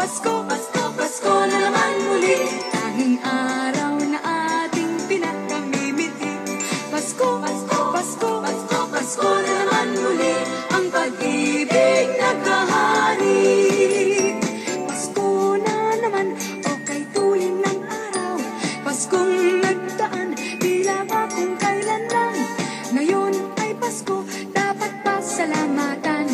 Pasko, Pasko, Pasko na naman muli. Tanging araw na ating pinakamimiti. Pasko, Pasko, Pasko, Pasko, Pasko na naman muli. Ang pag-ibig naghahari. Pasko na naman, o kay tuling ng araw. Paskong nagdaan, tila ba kung kailan lang. Ngayon ay Pasko, dapat pasalamatan.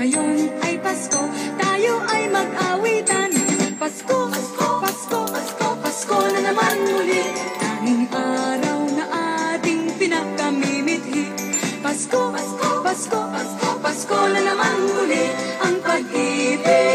Ngayon ay Pasko, tayo ay mag-awitan. Pasko, Pasko, Pasko, Pasko, Pasko na naman muli. Tanging araw na ating pinakamimithi. Pasko, Pasko, Pasko, Pasko, Pasko na naman muli. Ang pag-ibig